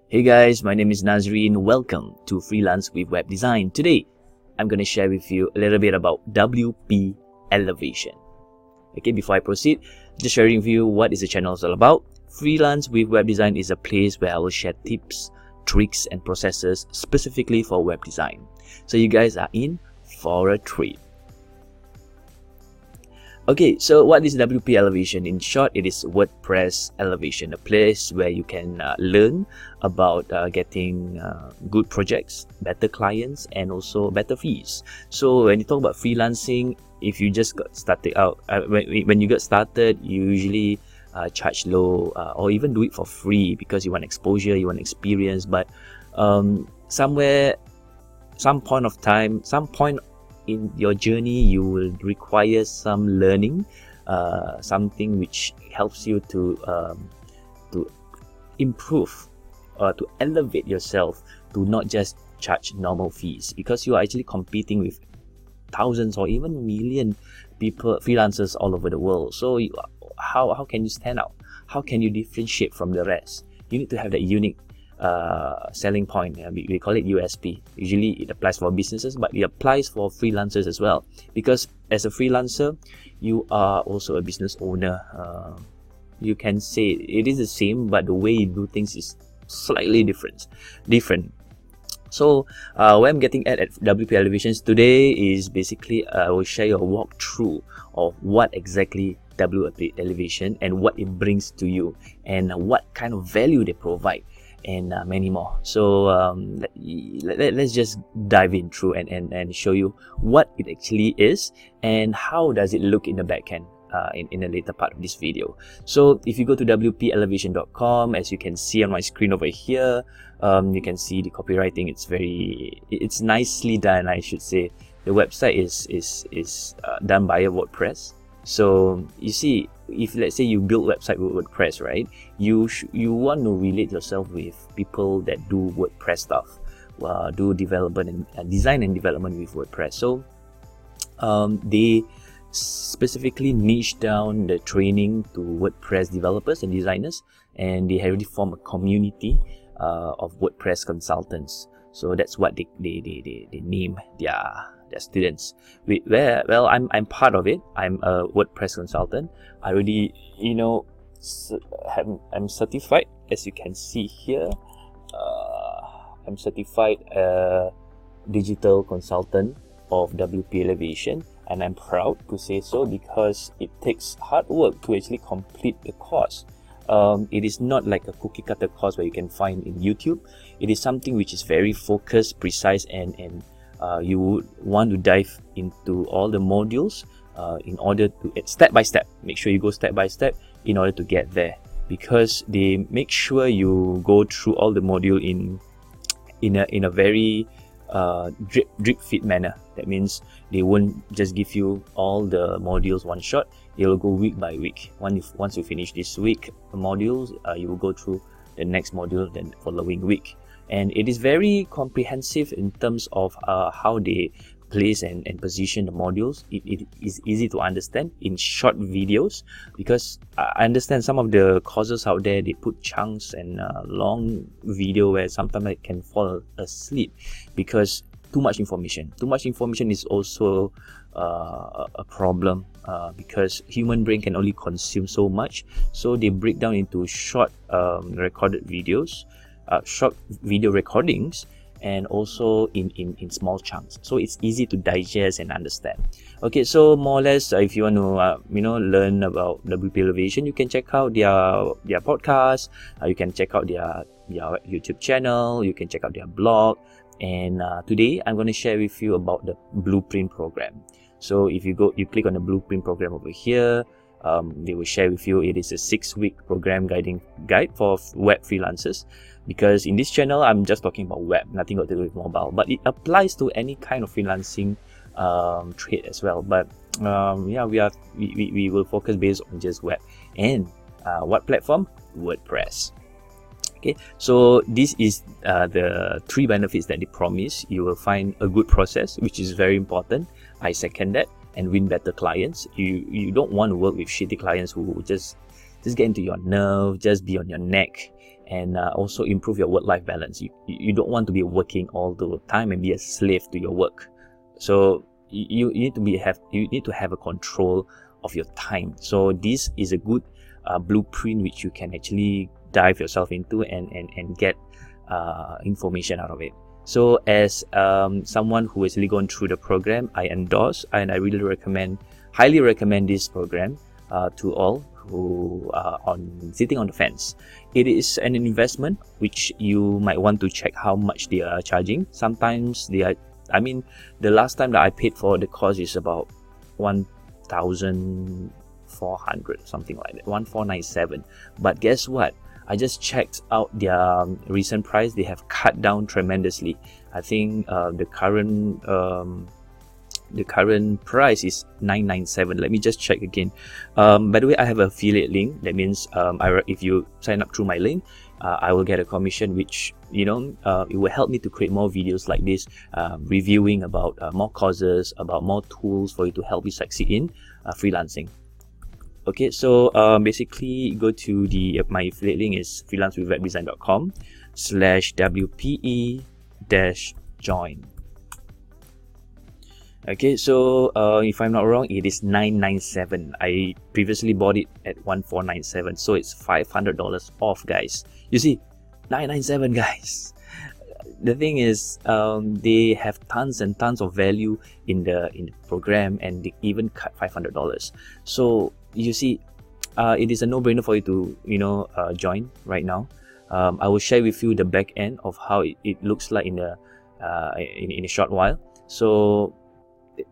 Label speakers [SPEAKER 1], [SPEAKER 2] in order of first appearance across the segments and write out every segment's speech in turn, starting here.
[SPEAKER 1] Hey guys, my name is Nazreen. Welcome to Freelance with Web Design. Today, I'm going to share with you a little bit about WP Elevation. Okay, before I proceed, just sharing with you what is the channel all about. Freelance with Web Design is a place where I will share tips, tricks, and processes specifically for web design. So you guys are in for a treat. Okay, so what is WP Elevation? In short, it is WordPress Elevation, a place where you can learn about getting good projects, better clients, and also better fees. So when you talk about freelancing, if you just got started out, when you get started, you usually charge low or even do it for free because you want exposure, you want experience. But somewhere, some point in your journey, you will require some learning, something which helps you to improve or to elevate yourself to not just charge normal fees, because you are actually competing with thousands or even million people, freelancers all over the world. So how can you stand out? How can you differentiate from the rest? You need to have that unique selling point. We call it USP. Usually it applies for businesses, but it applies for freelancers as well, because as a freelancer you are also a business owner. You can say it is the same, but the way you do things is slightly different. So where I'm getting at WP Elevations today is basically I will share a walkthrough of what exactly WP Elevation and what it brings to you, and what kind of value they provide, and many more. So let's just dive in through and show you what it actually is and how does it look in the back end in the later part of this video. So if you go to wpelevation.com, as you can see on my screen over here, you can see the copywriting. It's nicely done, I should say. The website is done by a WordPress. So you see, if let's say you build website with WordPress, right, you want to relate yourself with people that do WordPress stuff, do development and design and development with WordPress. So they specifically niche down the training to WordPress developers and designers, and they have already formed a community of WordPress consultants. So that's what they name their students. Well, I'm part of it. I'm a WordPress consultant. I already, I'm certified, as you can see here. I'm certified digital consultant of WP Elevation, and I'm proud to say so, because it takes hard work to actually complete the course. It is not like a cookie cutter course where you can find in YouTube. It is something which is very focused, precise, and you would want to dive into all the modules in order to, step by step, make sure you go step by step in order to get there, because they make sure you go through all the module in a very drip feed manner. That means they won't just give you all the modules one shot. They will go week by week. Once you finish this week modules, you will go through the next module the following week. And it is very comprehensive in terms of how they place and position the modules. It is easy to understand in short videos, because I understand some of the courses out there, they put chunks and long video where sometimes I can fall asleep because too much information is also a problem, because human brain can only consume so much. So they break down into short recorded videos, short video recordings, and also in small chunks, so it's easy to digest and understand. Okay, so more or less, if you want to learn about WP Elevation, you can check out their podcast, you can check out their YouTube channel, you can check out their blog. And today I'm going to share with you about the blueprint program. So if you click on the blueprint program over here, they will share with you, it is a 6-week program guide for web freelancers, because in this channel I'm just talking about web, nothing got to do with mobile, but it applies to any kind of freelancing trade as well. But we will focus based on just web. And what platform? WordPress. Okay, so this is the 3 benefits that they promise. You will find a good process, which is very important. I second that. And win better clients. You don't want to work with shitty clients who just get into your nerve, just be on your neck, and also improve your work-life balance. You don't want to be working all the time and be a slave to your work. So you need to have a control of your time. So this is a good blueprint which you can actually dive yourself into and get information out of it. So as someone who has really gone through the program, I endorse and I really highly recommend this program to all who are sitting on the fence. It is an investment which you might want to check how much they are charging. Sometimes they are, I mean, the last time that I paid for the course is about 1,400, something like that, 1,497. But guess what? I just checked out their recent price. They have cut down tremendously. I think the current price is 997. Let me just check again. By the way, I have an affiliate link. That means if you sign up through my link, I will get a commission, which it will help me to create more videos like this, reviewing about more courses, about more tools for you to help you succeed in freelancing. Okay, so basically go to my affiliate link is freelancewithwebdesign.com/WPE-join. Okay, so if I'm not wrong, it is 997. I previously bought it at 1,497, so it's $500 off, guys. You see, 997, guys. The thing is, they have tons and tons of value in the program, and they even cut $500. So you see, it is a no-brainer for you to join right now. I will share with you the back end of how it looks like in a short while. So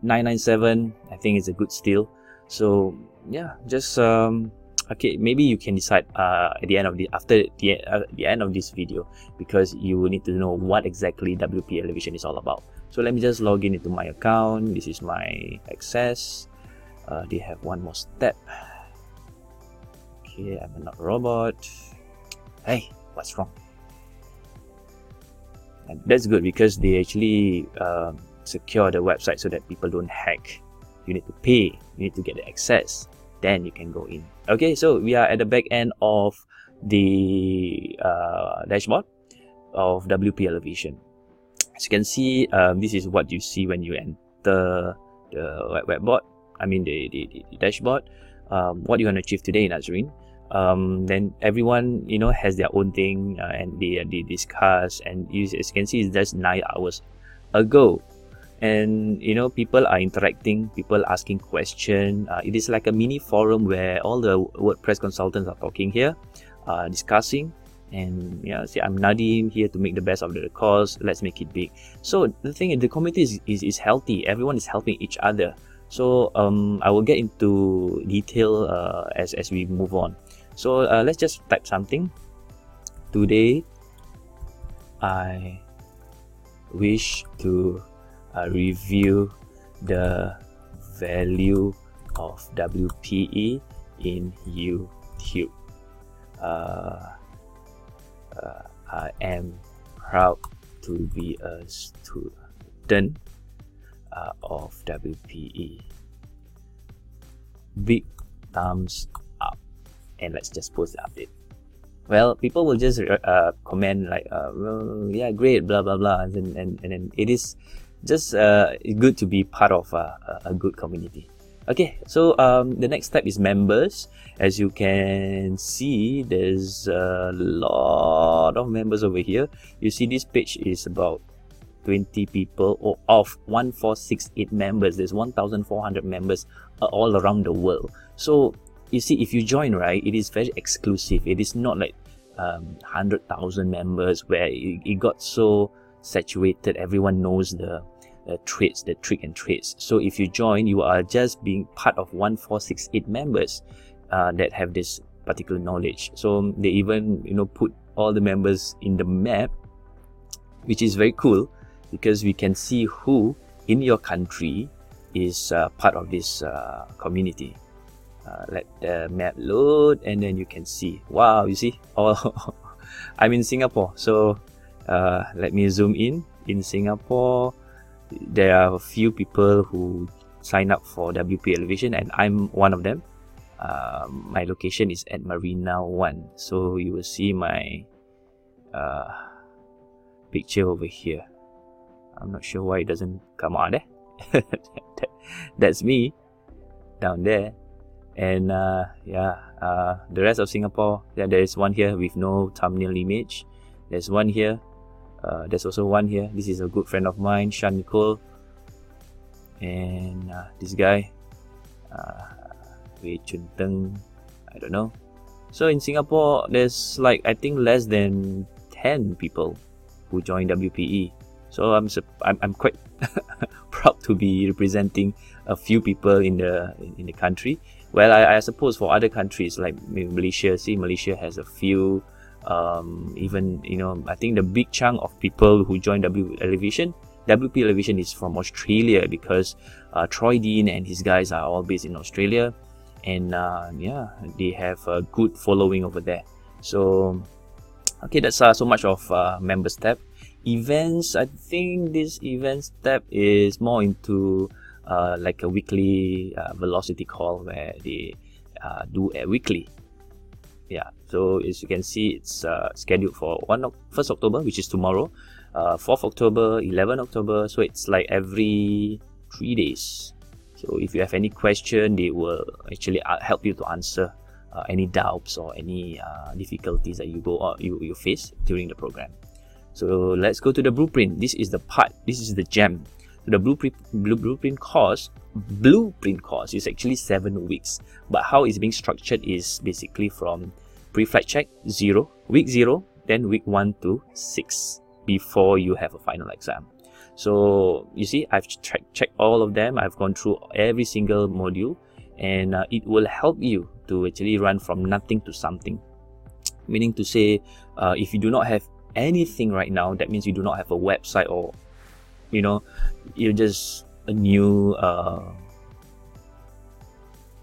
[SPEAKER 1] 997, I think it's a good steal. So yeah, just okay, maybe you can decide at the end of after the end of this video, because you will need to know what exactly WP Elevation is all about. So let me just log in into my account. This is my access. They have one more step. Okay, I'm not a robot. Hey, what's wrong? And that's good, because they actually secure the website so that people don't hack. You need to pay, you need to get the access, then you can go in. Okay, so we are at the back end of the dashboard of WP Elevation. As you can see, this is what you see when you enter the the dashboard. What you want to achieve today, Nazreen. Then everyone has their own thing, and they discuss, and as you can see, it's just 9 hours ago. And people are interacting, people asking questions. It is like a mini forum where all the WordPress consultants are talking here, discussing. And see, I'm Nadim here to make the best of the course. Let's make it big. So the thing is, the community is healthy. Everyone is helping each other. So I will get into detail as we move on. So let's just type something. Today I wish to review the value of WPE in YouTube. I am proud to be a student of WPE. Big thumbs up, and let's just post the update. Well, people will just comment like, well, yeah, great, blah blah blah, and then it is just good to be part of a good community. Okay, so the next step is members. As you can see, there's a lot of members over here. You see, this page is about 20 people, or of 1,468 members. There's 1,400 members all around the world. So you see, if you join, right, it is very exclusive. It is not like 100,000 members where it got so saturated. Everyone knows the traits, the trick and traits. So if you join, you are just being part of 1,468 members that have this particular knowledge. So they even put all the members in the map, which is very cool, because we can see who in your country is part of this community. Let the map load, and then you can see, wow, you see, I'm in Singapore. So let me zoom in Singapore. There are a few people who sign up for WP Elevation, and I'm one of them. My location is at Marina 1, so you will see my picture over here. I'm not sure why it doesn't come out there. That's me down there. And the rest of Singapore, there is one here with no thumbnail image. There's one here. There's also one here. This is a good friend of mine, Shan Nicole. And this guy, Wei Chun Teng, I don't know. So in Singapore, there's like, I think, less than 10 people who join WPE. So I'm quite proud to be representing a few people in the country. Well, I suppose for other countries like Malaysia, Malaysia has a few. Even, I think the big chunk of people who join WP Elevation is from Australia, because Troy Dean and his guys are all based in Australia, and they have a good following over there. So okay, that's so much of members tab. Events, I think this events tab is more into like a weekly velocity call where they do a weekly. Yeah, so as you can see, it's scheduled for 1st October, which is tomorrow, 4th October, 11th October. So it's like every 3 days. So if you have any question, they will actually help you to answer any doubts or any difficulties that you face during the program. So let's go to the blueprint. This is the part. This is the gem. So the blueprint course is actually 7 weeks. But how it's being structured is basically from pre-flight check 0, week 0, then week 1 to 6 before you have a final exam. So you see, I've checked all of them. I've gone through every single module, and it will help you to actually run from nothing to something. Meaning to say, if you do not have anything right now, that means you do not have a website, or you're just a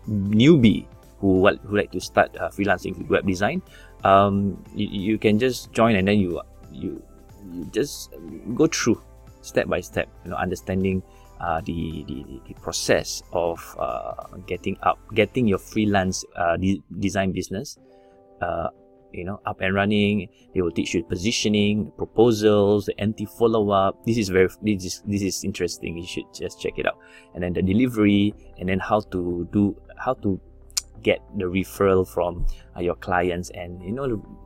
[SPEAKER 1] newbie who like to start freelancing with web design. You can just join, and then you just go through step by step, understanding the process of getting your freelance design business up and running. They will teach you positioning, proposals, the anti follow-up. This is interesting. You should just check it out. And then the delivery, and then how to get the referral from your clients, and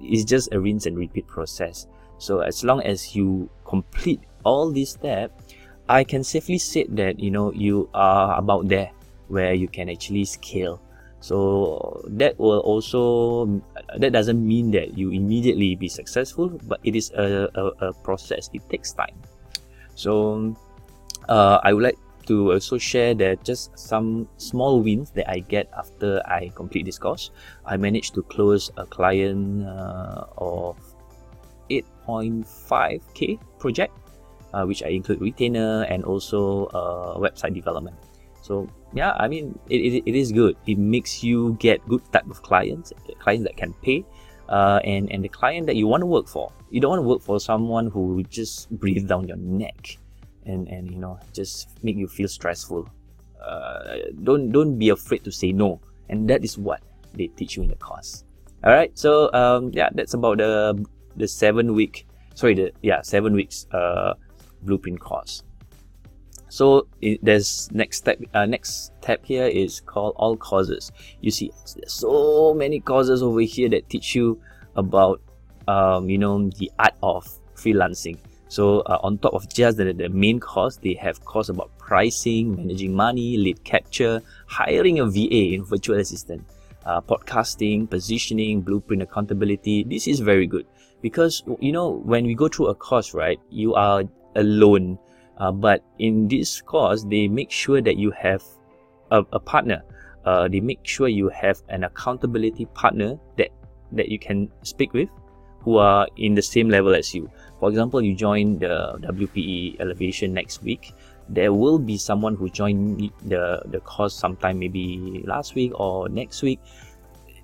[SPEAKER 1] it's just a rinse and repeat process. So as long as you complete all these steps, I can safely say that you are about there where you can actually scale. So that doesn't mean that you immediately be successful, but it is a process. It takes time. So I would like to also share that just some small wins that I get after I complete this course. I managed to close a client of 8.5k project, which I include retainer and also website development. So yeah, I mean, it is good. It makes you get good type of clients that can pay, and the client that you want to work for. You don't want to work for someone who just breathe down your neck and just make you feel stressful. Don't be afraid to say no, and that is what they teach you in the course. All right, so that's about the 7 weeks blueprint course. So there's next tab here is called all courses. You see, there's so many courses over here that teach you about the art of freelancing. So on top of just the main course, they have course about pricing, managing money, lead capture, hiring a VA, virtual assistant, podcasting, positioning, blueprint, accountability. This is very good because when we go through a course, right, you are alone. But in this course, they make sure that you have a partner. They make sure you have an accountability partner that you can speak with, who are in the same level as you. For example, you join the WPE Elevation next week. There will be someone who joined the course sometime maybe last week or next week.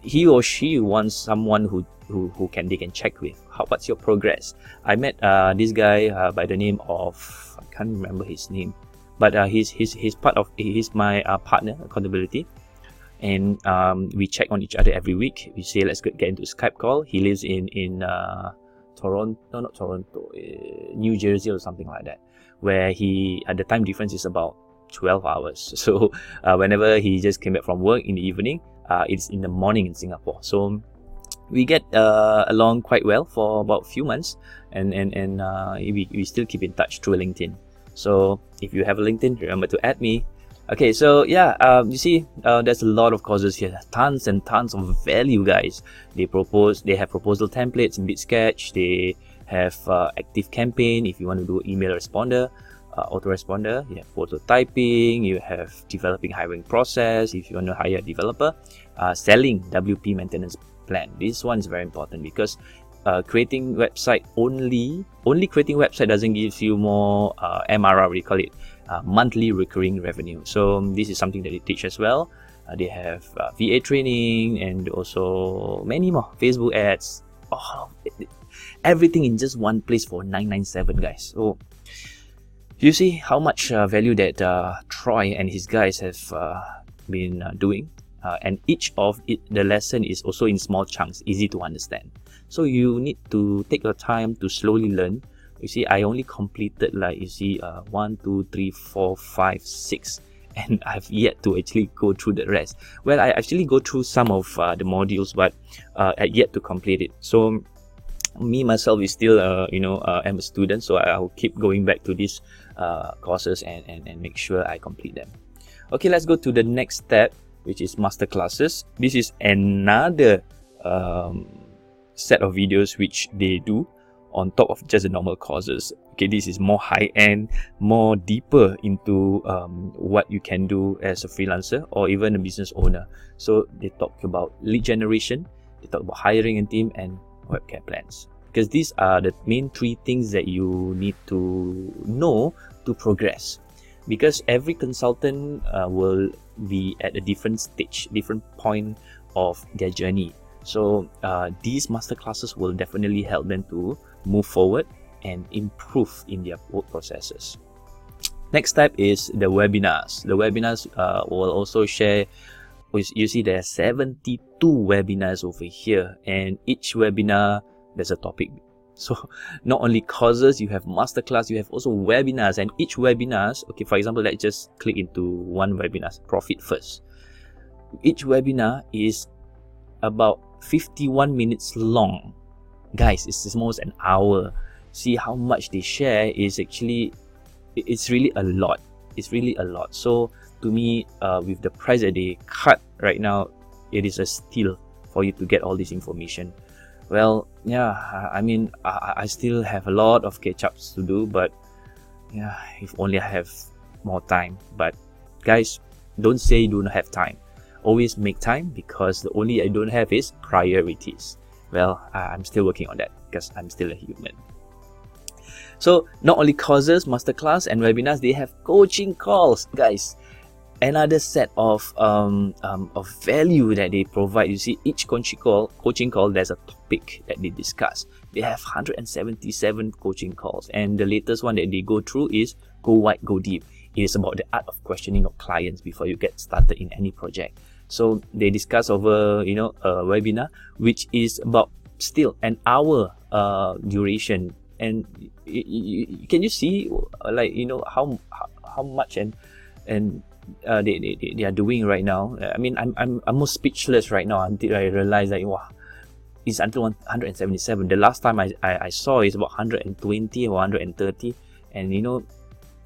[SPEAKER 1] He or she wants someone who they can check with. What's your progress? I met this guy by the name of, I can't remember his name, but he's my partner accountability, and we check on each other every week. We say let's get into a Skype call. He lives in Toronto, no, not Toronto, New Jersey or something like that, where he, at the time difference is about 12 hours. So whenever he just came back from work in the evening, it's in the morning in Singapore. So we get along quite well for about a few months, and we still keep in touch through LinkedIn. So if you have a LinkedIn, remember to add me. Okay, so yeah, you see, there's a lot of courses here, tons and tons of value, guys. They have proposal templates in BitSketch. They have active campaign if you want to do email responder, autoresponder. You have prototyping. You have developing hiring process if you want to hire a developer. Selling WP maintenance plan. This one is very important because creating website only creating website doesn't give you more MRR, we call it monthly recurring revenue. So this is something that they teach as well. They have VA training and also many more Facebook ads. Everything in just one place for $997, guys. So you see how much value that Troy and his guys have been doing. And each of the lesson is also in small chunks, easy to understand. So you need to take your time to slowly learn. You see, I only completed 1, 2, 3, 4, 5, 6, and I've yet to actually go through the rest. Well, I actually go through some of the modules, but I yet to complete it. So me myself is still am a student, so I'll keep going back to these courses and make sure I complete them. Okay, let's go to the next step, which is masterclasses. This is another set of videos which they do on top of just the normal courses. Okay, this is more high-end, more deeper into what you can do as a freelancer or even a business owner. So they talk about lead generation, they talk about hiring a team, and webcam plans, because these are the main three things that you need to know to progress. Because every consultant will be at a different stage, different point of their journey. So these masterclasses will definitely help them to move forward and improve in their work processes. Next step is the webinars. The webinars will also share. You see, there are 72 webinars over here, and each webinar there's a topic. So not only courses, you have masterclass, you have also webinars, and each webinars, okay, for example, let's just click into one webinar, Profit First. Each webinar is about 51 minutes long. Guys, it's almost an hour. See how much they share is actually, it's really a lot. It's really a lot. So to me, with the price that they cut right now, it is a steal for you to get all this information. Well, yeah, I mean, I still have a lot of catch-ups to do, but yeah, if only I have more time. But guys, don't say you don't have time. Always make time, because the only I don't have is priorities. Well, I'm still working on that because I'm still a human. So not only courses, masterclass, and webinars, they have coaching calls, guys. Another set of value that they provide. You see, each coaching call, there's a topic that they discuss. They have 177 coaching calls, and the latest one that they go through is Go Wide, Go Deep. It is about the art of questioning your clients before you get started in any project. So they discuss over a webinar, which is about still an hour duration. And can you see how much and they are doing right now? I mean, I'm almost speechless right now until I realize that wow, it's until 177. The last time I saw is about 120 or 130, and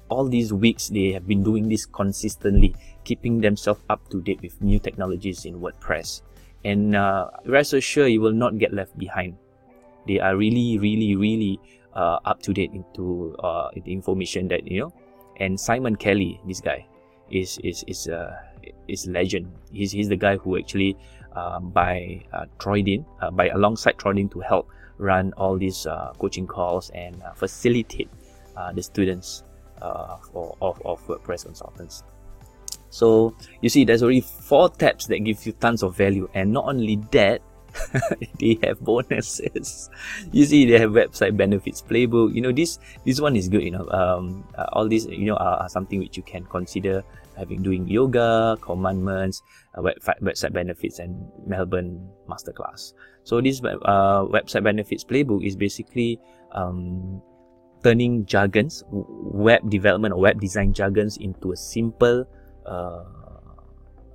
[SPEAKER 1] all these weeks they have been doing this consistently, keeping themselves up to date with new technologies in WordPress. And rest assured, you will not get left behind. They are really up to date into the information that And Simon Kelly, this guy, is legend. He's the guy who actually alongside Troy Dean to help run all these coaching calls and facilitate the students of WordPress consultants. So you see, there's already 4 tabs that give you tons of value, and not only that, they have bonuses. You see, they have website benefits playbook. This one is good. All these are something which you can consider doing yoga, commandments, website benefits, and Melbourne masterclass. So this website benefits playbook is basically turning jargons, web development or web design jargons, into a simple,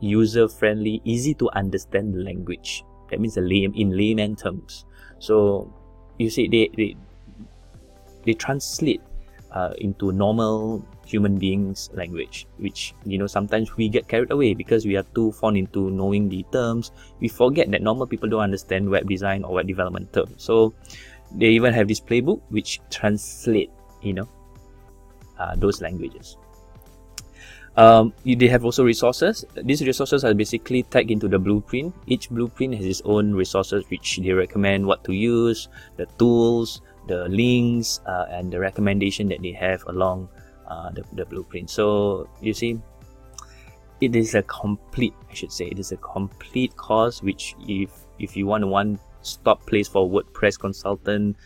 [SPEAKER 1] user-friendly, easy to understand language. That means in layman terms. So you see, they translate into normal human beings language, which, you know, sometimes we get carried away because we are too fond into knowing the terms. We forget that normal people don't understand web design or web development terms. So they even have this playbook which translate, you know, those languages. They have also resources. These resources are basically tagged into the blueprint. Each blueprint has its own resources which they recommend what to use, the tools, the links, and the recommendation that they have along the blueprint. So you see, it is a complete, it is a complete course, which if you want a one-stop place for WordPress consultant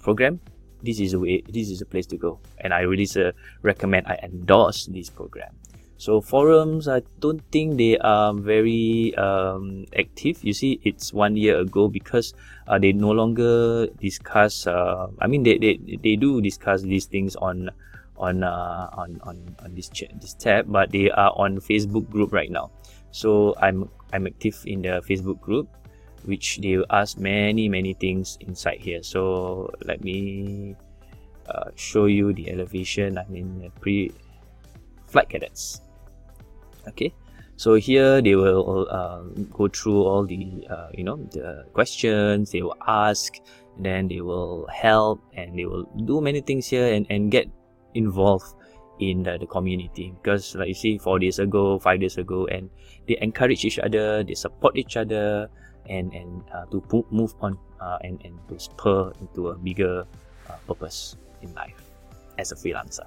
[SPEAKER 1] program, this is a place to go. And I really recommend, I endorse this program. So forums, I don't think they are very active. You see, it's 1 year ago because they no longer discuss. I mean, they do discuss these things on this tab, but they are on Facebook group right now. So I'm active in the Facebook group, which they ask many things inside here. So let me show you the elevation. I mean, pre-flight cadets. Okay, so here they will go through all the the questions they will ask, and then they will help, and they will do many things here and get involved in the community. Because like you see, 4 days ago, 5 days ago, and they encourage each other, they support each other, and to move on and to spur into a bigger purpose in life as a freelancer.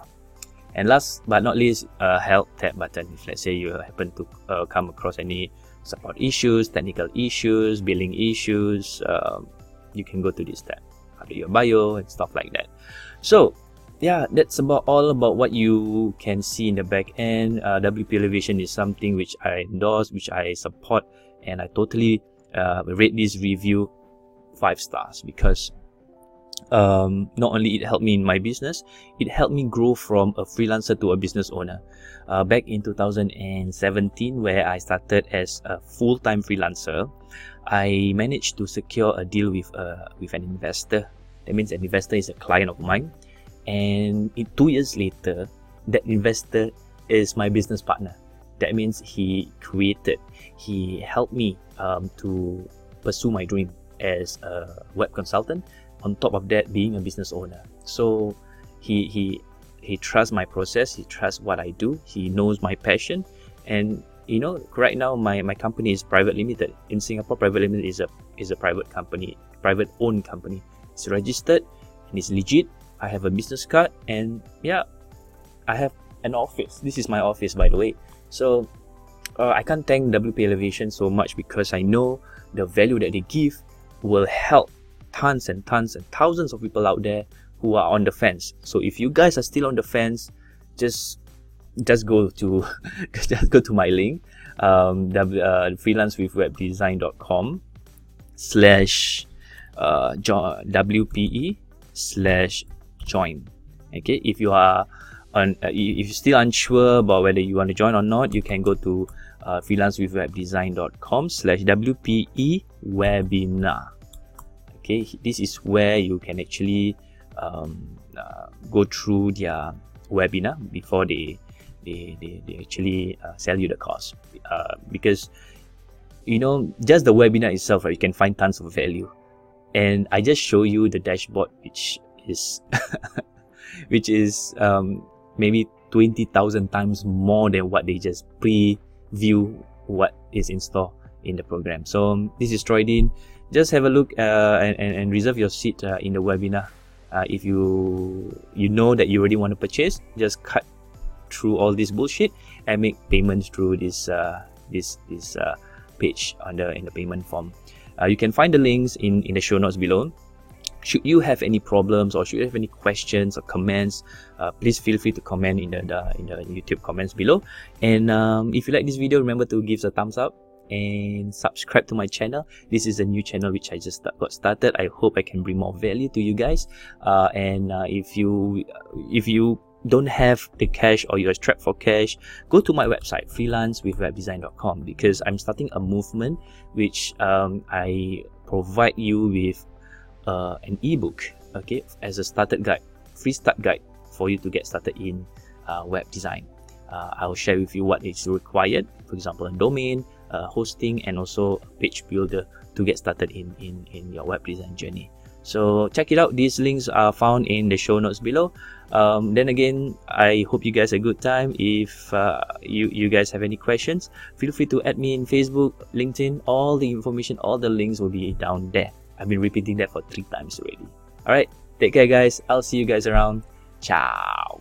[SPEAKER 1] And last but not least, help tab button. If let's say you happen to come across any support issues, technical issues, billing issues, you can go to this tab, update your bio and stuff like that. So yeah, that's all about what you can see in the back end. WP Elevation is something which I endorse, which I support, and I totally rate this review 5 stars because not only it helped me in my business, it helped me grow from a freelancer to a business owner. Back in 2017, where I started as a full-time freelancer, I managed to secure a deal with an investor. That means an investor is a client of mine, and 2 years later, that investor is my business partner. That means he helped me to pursue my dream as a web consultant, on top of that being a business owner. So he trusts my process, he trusts what I do, he knows my passion. And you know, right now my company is private limited. In Singapore, private limited is a private company, private owned company. It's registered and it's legit. I have a business card, and yeah, I have an office. This is my office, by the way. So I can't thank WP Elevation so much, because I know the value that they give will help tons and thousands of people out there who are on the fence. So if you guys are still on the fence, just go to just go to my link, freelancewithwebdesign.com/WPE/join. Okay, if you are if you're still unsure about whether you want to join or not, you can go to freelancewithwebdesign.com/WPE-webinar. Okay, this is where you can actually go through their webinar before they actually sell you the course, because you know, just the webinar itself, right, you can find tons of value. And I just show you the dashboard, which is maybe 20,000 times more than what they just preview what is in store in the program. So this is Troydin. Just have a look and reserve your seat in the webinar. If you know that you already want to purchase, just cut through all this bullshit and make payments through this page in the payment form. You can find the links in the show notes below. should you have any problems or should you have any questions or comments, please feel free to comment in the YouTube comments below. And if you like this video, remember to give us a thumbs up and subscribe to my channel. This is a new channel which I just got started. I hope I can bring more value to you guys. If you don't have the cash or you're strapped for cash, go to my website freelancewithwebdesign.com, because I'm starting a movement which I provide you with an ebook, okay, as a starter guide, free start guide for you to get started in web design. I'll share with you what is required, for example, a domain, hosting, and also a page builder to get started in your web design journey. So check it out. These links are found in the show notes below. Then again, I hope you guys had a good time. If you guys have any questions, feel free to add me in Facebook, LinkedIn. All the information, all the links will be down there. I've been repeating that for 3 times already. Alright, take care guys. I'll see you guys around. Ciao.